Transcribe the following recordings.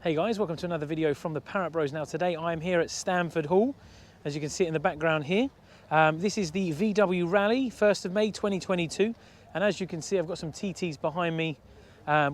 Hey guys, welcome to another video from the Parrott Bros. Now today I am here at Stanford Hall, as you can see it in the background here. This is the VW Rally, 1st of May 2022, and as you can see I've got some TTs behind me.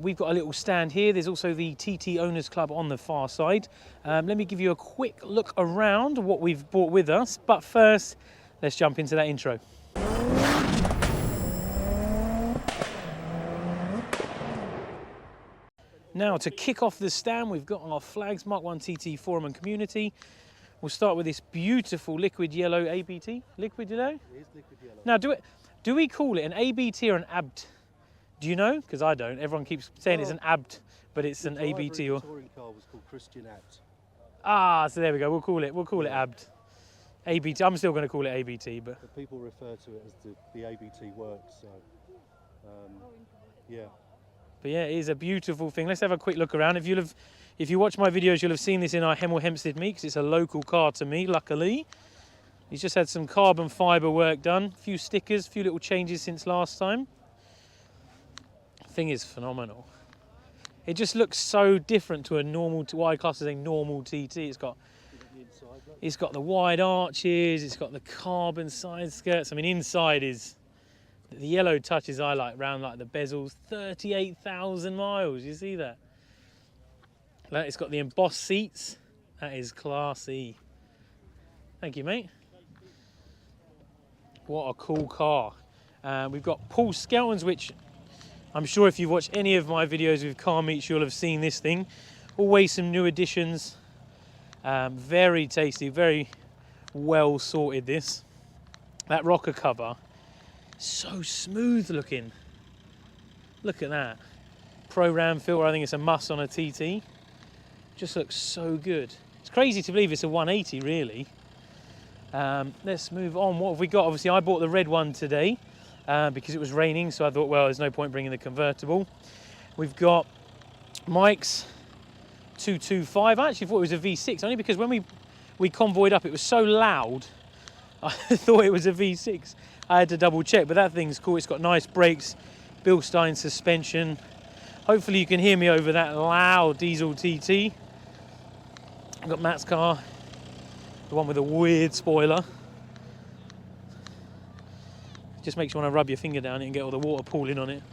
We've got a little stand here. There's also the TT Owners Club on the far side. Let me give you a quick look around what we've brought with us, but first let's jump into that intro. Now to kick off the stand, we've got our flags, Mark 1 TT Forum and Community. We'll start with this beautiful liquid yellow ABT. Liquid yellow? It is liquid yellow. Now do we call it an ABT or an ABT? Do you know? Because I don't. Everyone keeps saying it's an ABT, but it's an ABT or... The touring car was called Christian Abt. Ah, so there we go. We'll call it ABT. ABT. I'm still going to call it ABT, but people refer to it as the ABT works. So, yeah. But yeah, it is a beautiful thing. Let's have a quick look around. If you watch my videos, you'll have seen this in our Hemel Hempstead meet, because it's a local car to me, luckily. He's just had some carbon fibre work done, a few stickers, a few little changes since last time. The thing is phenomenal. It just looks so different to a normal, to what I class as a normal TT. It's got the wide arches, it's got the carbon side skirts. I mean, inside is... The yellow touches I like, round like the bezels, 38,000 miles, you see that? It's got the embossed seats, that is classy. Thank you, mate. What a cool car. We've got Paul Skelton's, which I'm sure if you've watched any of my videos with car meets, you'll have seen this thing. Always some new additions, very tasty, very well sorted this. That rocker cover, so smooth looking. Look at that. Pro Ram filter, I think it's a must on a TT. Just looks so good. It's crazy to believe it's a 180 really. Let's move on. What have we got? Obviously I bought the red one today because it was raining, so I thought, well, there's no point bringing the convertible. We've got Mike's 225. I actually thought it was a V6, only because when we convoyed up it was so loud I thought it was a V6. I had to double check, but that thing's cool. It's got nice brakes, Bilstein suspension. Hopefully you can hear me over that loud diesel TT. I've got Matt's car, the one with a weird spoiler. Just makes you want to rub your finger down it and get all the water pooling on it.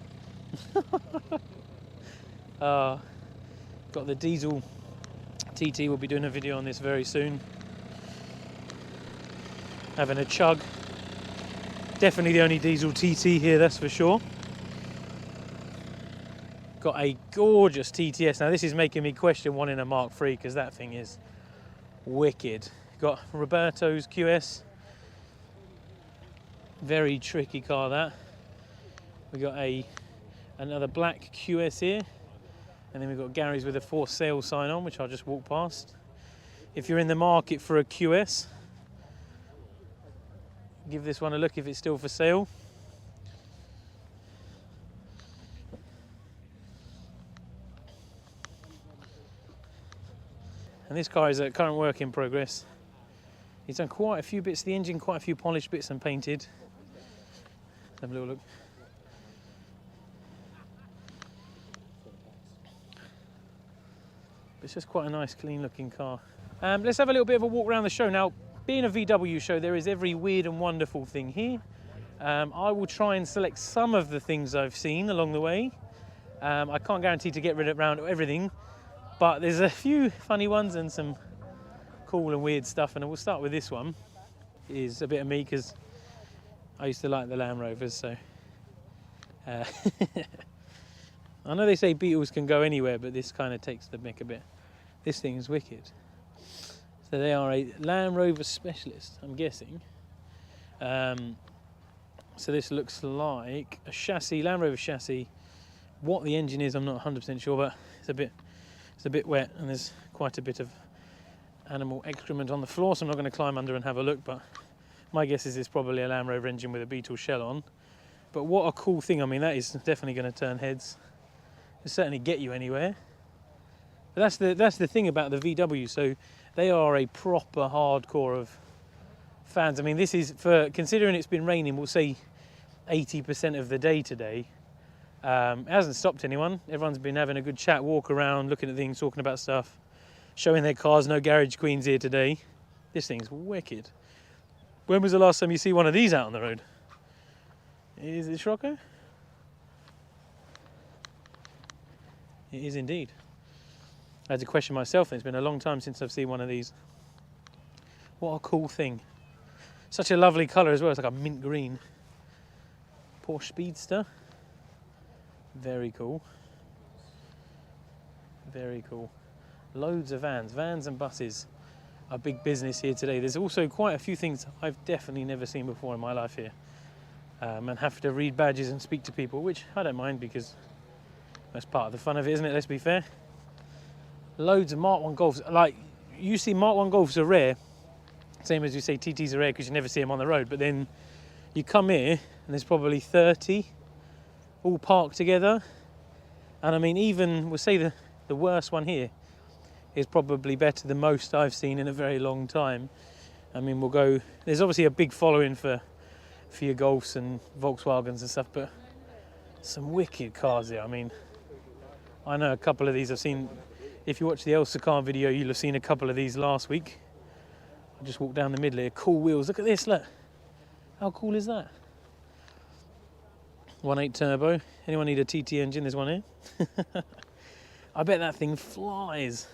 Got the diesel TT, we'll be doing a video on this very soon. Having a chug. Definitely the only diesel TT here, that's for sure. Got a gorgeous TTS. Now this is making me question one in a Mark III, because that thing is wicked. Got Roberto's QS. Very tricky car that. We got another black QS here. And then we've got Gary's with a for sale sign on, which I'll just walk past. If you're in the market for a QS, give this one a look if it's still for sale. And this car is a current work in progress. He's done quite a few bits of the engine, quite a few polished bits and painted. Have a little look. It's just quite a nice, clean looking car. Let's have a little bit of a walk around the show. Now, being a VW show, there is every weird and wonderful thing here. I will try and select some of the things I've seen along the way. I can't guarantee to get rid of everything, but there's a few funny ones and some cool and weird stuff, and we'll start with this one. It is a bit of me, because I used to like the Land Rovers, so... I know they say Beetles can go anywhere, but this kind of takes the mick a bit. This thing is wicked. So they are a Land Rover specialist, I'm guessing. So this looks like a chassis, Land Rover chassis. What the engine is, I'm not 100% sure, but it's a bit wet, and there's quite a bit of animal excrement on the floor, so I'm not going to climb under and have a look, but my guess is it's probably a Land Rover engine with a Beetle shell on. But what a cool thing. I mean, that is definitely going to turn heads. It'll certainly get you anywhere. But that's the thing about the VW. So they are a proper hardcore of fans. I mean, this is, for considering it's been raining, we'll say 80% of the day today. It hasn't stopped anyone. Everyone's been having a good chat, walk around, looking at things, talking about stuff, showing their cars. No garage queens here today. This thing's wicked. When was the last time you see one of these out on the road? Is it Scirocco? It is indeed. I had to question myself, and it's been a long time since I've seen one of these. What a cool thing. Such a lovely colour as well, it's like a mint green. Porsche Speedster. Very cool. Very cool. Loads of vans. Vans and buses are big business here today. There's also quite a few things I've definitely never seen before in my life here. And have to read badges and speak to people, which I don't mind because that's part of the fun of it, isn't it? Let's be fair. Loads of Mark 1 Golfs. Like, you see Mark 1 Golfs are rare, same as you say TTs are rare because you never see them on the road. But then you come here and there's probably 30 all parked together. And I mean, even, we'll say the worst one here is probably better than most I've seen in a very long time. I mean, we'll go, there's obviously a big following for your Golfs and Volkswagens and stuff, but some wicked cars here. I mean, I know a couple of these I've seen. If you watch the Elsa car video, you'll have seen a couple of these last week. I just walked down the middle here. Cool wheels. Look at this, look. How cool is that? 1.8 turbo. Anyone need a TT engine? There's one here. I bet that thing flies.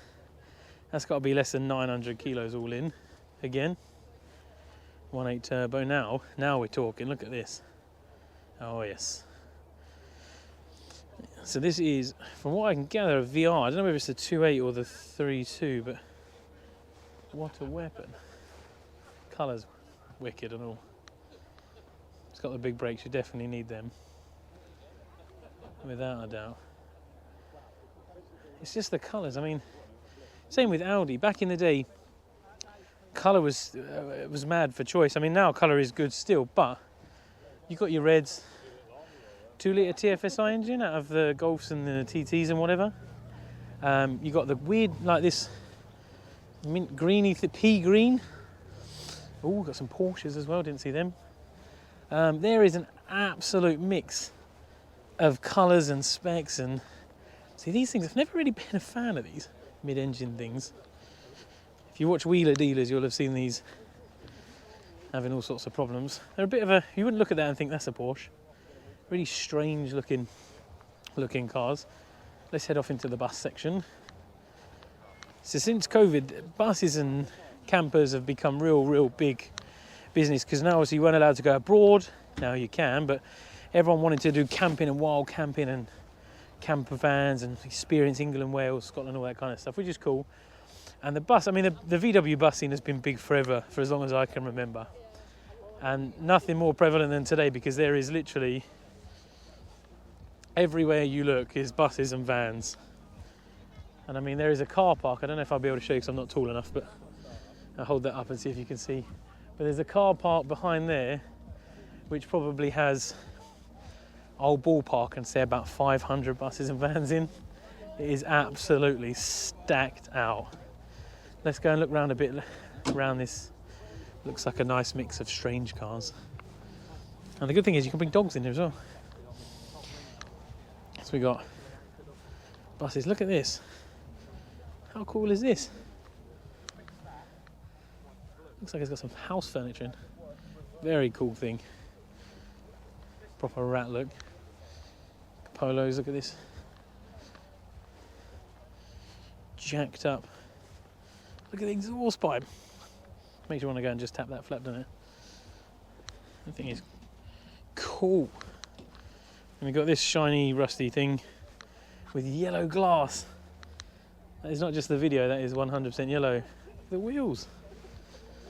That's got to be less than 900 kilos all in. Again. 1.8 turbo. Now we're talking. Look at this. Oh yes. So this is, from what I can gather, a VR. I don't know if it's the 2.8 or the 3.2, but what a weapon. Colours wicked and all. It's got the big brakes. You definitely need them, without a doubt. It's just the colours. I mean, same with Audi. Back in the day, colour was mad for choice. I mean, now colour is good still, but you got your reds, 2-litre TFSI engine out of the Golfs and the TTs and whatever. You got the weird, like this mint greeny, pea green. Oh, got some Porsches as well. Didn't see them. There is an absolute mix of colours and specs, and see these things. I've never really been a fan of these mid-engine things. If you watch Wheeler Dealers, you'll have seen these having all sorts of problems. They're a bit of a, you wouldn't look at that and think that's a Porsche. Really strange looking cars. Let's head off into the bus section. So since COVID, buses and campers have become real big business, because now obviously you weren't allowed to go abroad. Now you can, but everyone wanted to do camping and wild camping and camper vans and experience England, Wales, Scotland, all that kind of stuff, which is cool. And the bus, I mean, the VW bus scene has been big forever, for as long as I can remember. And nothing more prevalent than today, because there is literally, everywhere you look is buses and vans. And I mean, there is a car park. I don't know if I'll be able to show you because I'm not tall enough, but I'll hold that up and see if you can see. But there's a car park behind there, which probably has, I'll ballpark and say about 500 buses and vans in. It is absolutely stacked out. Let's go and look around a bit around this. Looks like a nice mix of strange cars. And the good thing is you can bring dogs in here as well. So we got buses. Look at this. How cool is this? Looks like it's got some house furniture in. Very cool thing. Proper rat look. Polos, look at this. Jacked up. Look at the exhaust pipe. Makes you want to go and just tap that flap, doesn't it? The thing is cool. And we've got this shiny, rusty thing with yellow glass. That is not just the video, that is 100% yellow. The wheels.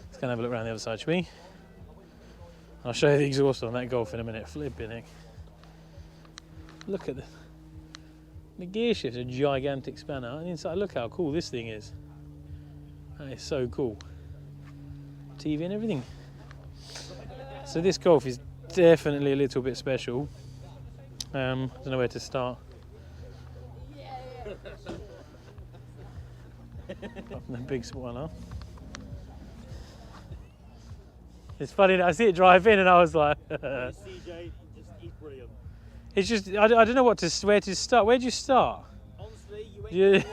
Let's go and have a look around the other side, shall we? I'll show you the exhaust on that Golf in a minute. Flipping heck. Look at the gear shift's a gigantic spanner. And inside, look how cool this thing is. That is so cool. TV and everything. So this Golf is definitely a little bit special. I don't know where to start. Apart from the big spoiler. It's funny that I see it drive in and I was like... CJ, he's brilliant. It's just I don't know where to start. Where'd you start? Honestly, you Yeah. went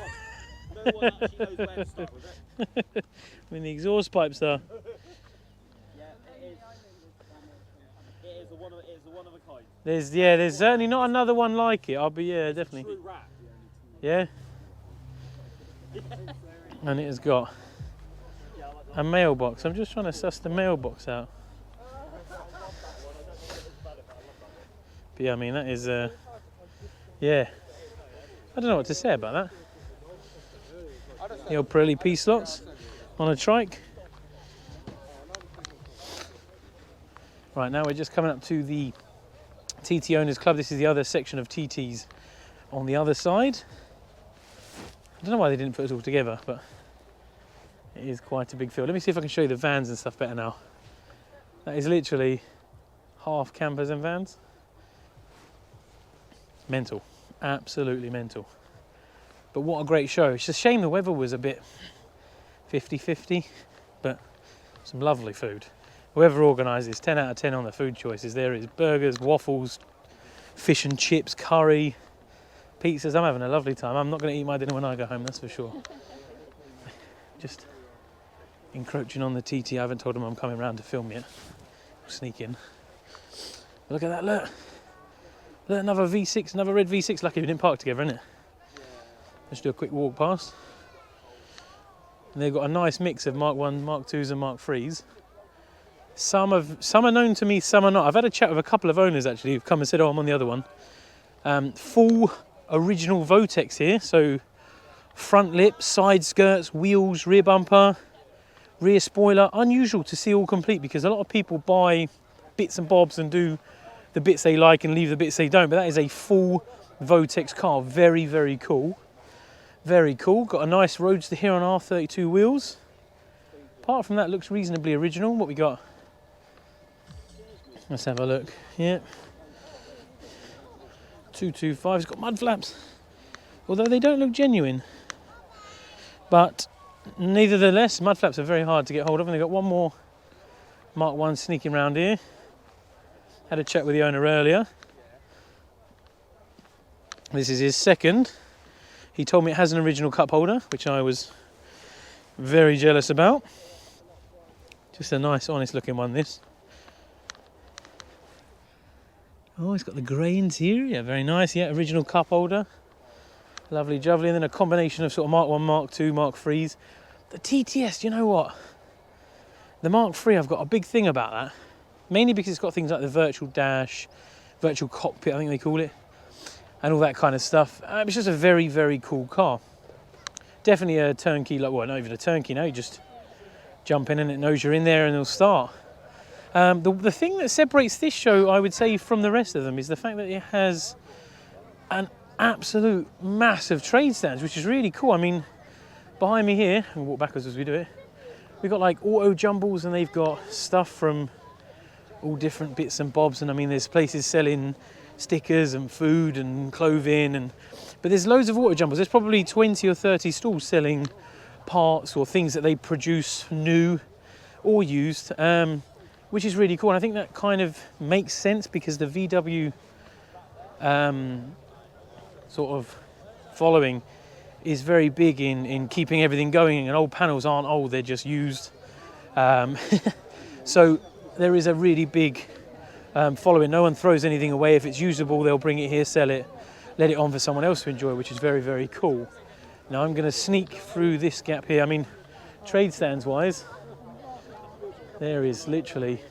no one actually knows where to start with it. I mean, the exhaust pipes are. Yeah, it is. It is a one of a kind. There's certainly not another one like it. Definitely. True rap. Yeah. And it has got a mailbox. I'm just trying to suss the mailbox out. But yeah, I mean that is yeah. I don't know what to say about that. The old Pirelli P slots on a trike. Right, now we're just coming up to the TT Owners Club. This is the other section of TTs on the other side. I don't know why they didn't put it all together, but it is quite a big field. Let me see if I can show you the vans and stuff better now. That is literally half campers and vans. Mental, absolutely mental. But what a great show. It's a shame the weather was a bit 50-50, but some lovely food. Whoever organises, 10 out of 10 on the food choices. There is burgers, waffles, fish and chips, curry, pizzas. I'm having a lovely time. I'm not going to eat my dinner when I go home, that's for sure. Just encroaching on the TT. I haven't told them I'm coming round to film yet. I'll sneak in. Look at that, look. Look, another V6, another red V6. Lucky we didn't park together, isn't it? Let's do a quick walk past. And they've got a nice mix of Mark 1, Mark 2s and Mark 3s. Some are known to me, some are not. I've had a chat with a couple of owners actually who've come and said, oh, I'm on the other one. Full original Votex here, so front lip, side skirts, wheels, rear bumper, rear spoiler. Unusual to see all complete because a lot of people buy bits and bobs and do the bits they like and leave the bits they don't, but that is a full Votex car. Very, very cool. Very cool. Got a nice Roadster here on R32 wheels. Apart from that, looks reasonably original. What we got? Let's have a look. Yeah. 225. It's got mud flaps. Although they don't look genuine. But nevertheless, mud flaps are very hard to get hold of. And they've got one more Mark 1 sneaking around here. Had a chat with the owner earlier. This is his second. He told me it has an original cup holder, which I was very jealous about. Just a nice, honest looking one, this. Oh, it's got the grey interior, very nice. Yeah, original cup holder. Lovely jubbly, and then a combination of sort of Mark 1, Mark 2, Mark 3s. The TTS, you know what? The Mark 3, I've got a big thing about that. Mainly because it's got things like the virtual dash, virtual cockpit, I think they call it, and all that kind of stuff. It's just a very, very cool car. Definitely a turnkey, like, well, not even a turnkey now, you just jump in and it knows you're in there and it'll start. The thing that separates this show, I would say, from the rest of them is the fact that it has an absolute massive trade stands, which is really cool. I mean, behind me here, we'll walk backwards as we do it, we've got like auto jumbles and they've got stuff from all different bits and bobs, and I mean there's places selling stickers and food and clothing, but there's loads of auto jumbles. There's probably 20 or 30 stalls selling parts or things that they produce new or used, which is really cool. And I think that kind of makes sense because the VW sort of following is very big in keeping everything going, and old panels aren't old, they're just used. So there is a really big following. No one throws anything away. If it's usable, they'll bring it here, sell it, let it on for someone else to enjoy, which is very, very cool. Now I'm going to sneak through this gap here. I mean, trade stands wise, there is literally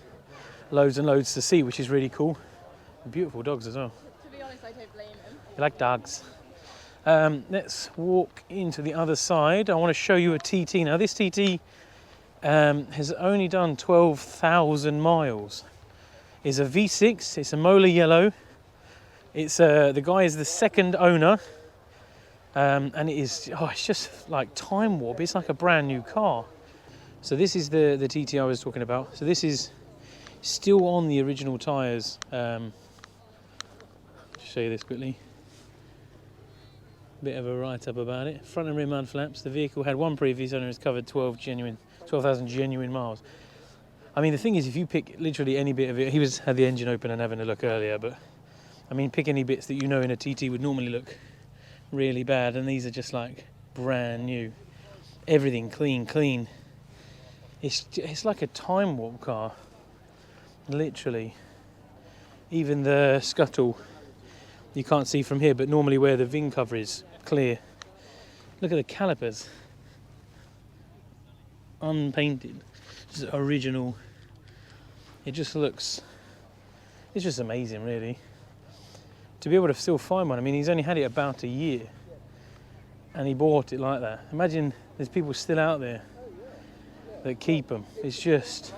loads and loads to see, which is really cool. And beautiful dogs as well. To be honest, I don't blame him. You like dogs. Let's walk into the other side. I want to show you a TT. Now this TT has only done 12,000 miles. It's a V6, it's a Mola yellow. It's the guy is the second owner, and it is, it's just like time warp. It's like a brand new car. So this is the TT I was talking about. So this is still on the original tyres. Just show you this quickly. Bit of a write-up about it. Front and rear mud flaps. The vehicle had one previous owner, has covered 12,000 genuine miles. I mean, the thing is, if you pick literally any bit of it, he had the engine open and having a look earlier, but I mean, pick any bits that you know in a TT would normally look really bad, and these are just like brand new. Everything clean. It's like a time warp car, literally. Even the scuttle you can't see from here, but normally where the VIN cover is clear. Look at the calipers, unpainted, just original. It just looks, it's just amazing, really, to be able to still find one. I mean, he's only had it about a year and he bought it like that. Imagine there's people still out there that keep them. It's just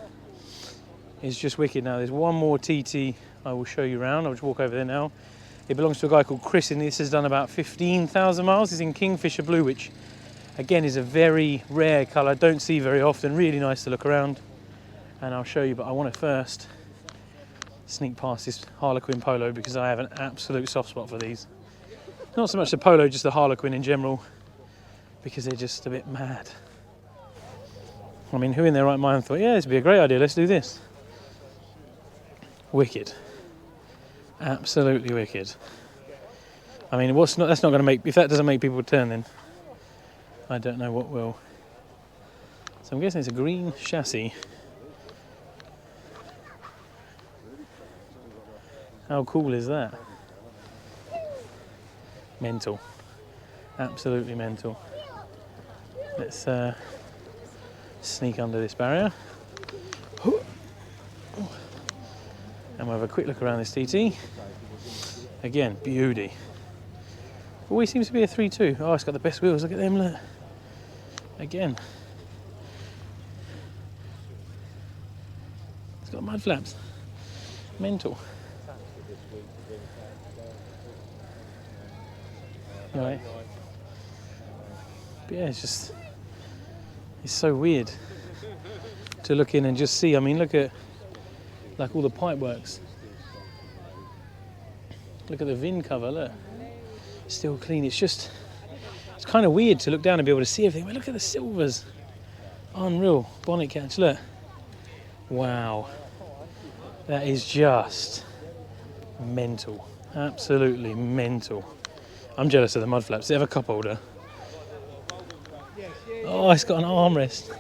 wicked. Now there's one more TT I will show you around. I'll just walk over there now. It belongs to a guy called Chris, and this has done about 15,000 miles. It's in Kingfisher Blue, which again is a very rare colour. Don't see very often. Really nice to look around, and I'll show you. But I want to first sneak past this Harlequin Polo because I have an absolute soft spot for these. Not so much the Polo, just the Harlequin in general, because they're just a bit mad. I mean, who in their right mind thought, yeah, this would be a great idea, let's do this? Wicked. Absolutely wicked. I mean, that's not going to make, if that doesn't make people turn, then I don't know what will. So I'm guessing it's a green chassis. How cool is that? Mental. Absolutely mental. Let's sneak under this barrier. And we'll have a quick look around this TT. Again, beauty. Always seems to be a 3.2. Oh, it's got the best wheels. Look at them, look. Again. It's got mud flaps. Mental. Right. But yeah, it's so weird to look in and just see. I mean, look at like all the pipe works. Look at the VIN cover, look. Still clean. It's kind of weird to look down and be able to see everything. But look at the silvers. Unreal. Bonnet catch, look. Wow. That is just mental. Absolutely mental. I'm jealous of the mud flaps. They have a cup holder. Oh, it's got an armrest.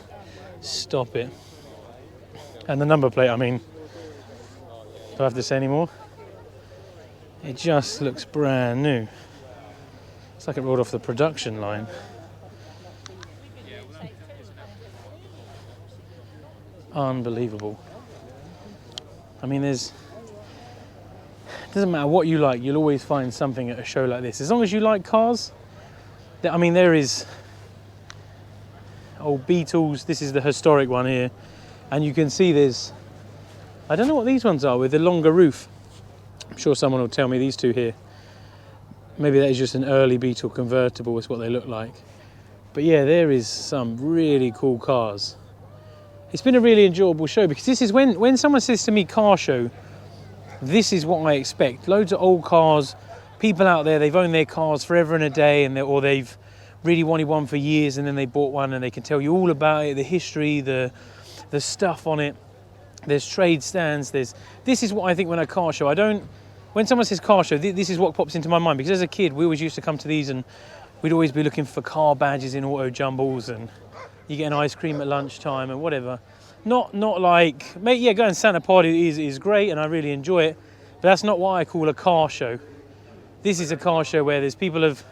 Stop it. And the number plate, I mean, do I have to say any more? It just looks brand new. It's like it rolled off the production line. Unbelievable. I mean, it doesn't matter what you like, you'll always find something at a show like this. As long as you like cars, I mean, there is old Beetles. This is the historic one here. And you can see there's, I don't know what these ones are with the longer roof. I'm sure someone will tell me these two here. Maybe that is just an early Beetle convertible, is what they look like. But yeah, there is some really cool cars. It's been a really enjoyable show because this is when someone says to me car show, this is what I expect. Loads of old cars, people out there, they've owned their cars forever and a day, or they've really wanted one for years and then they bought one and they can tell you all about it, the history, the stuff on it. There's trade stands, this is what I think when a car show. When someone says car show, this is what pops into my mind, because as a kid we always used to come to these and we'd always be looking for car badges in auto jumbles, and you get an ice cream at lunchtime and whatever. Not like, mate, yeah, going Santa Party is great and I really enjoy it, but that's not what I call a car show. This is a car show where there's people of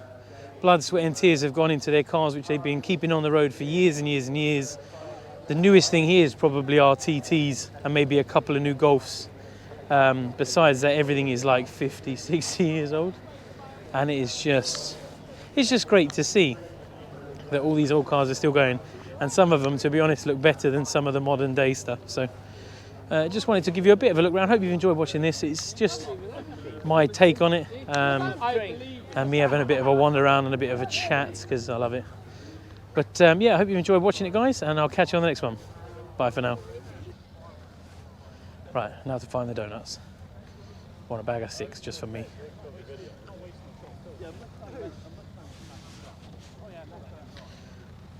blood, sweat and tears have gone into their cars which they've been keeping on the road for years and years and years. The newest thing here is probably our TTs and maybe a couple of new Golfs. Besides that, everything is like 50, 60 years old. And it's just great to see that all these old cars are still going. And some of them, to be honest, look better than some of the modern day stuff. So just wanted to give you a bit of a look around. Hope you've enjoyed watching this. It's just my take on it. And me having a bit of a wander around and a bit of a chat, because I love it. But yeah, I hope you enjoyed watching it, guys, and I'll catch you on the next one. Bye for now. Right, now to find the donuts. I want a bag of 6 just for me.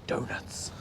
Donuts.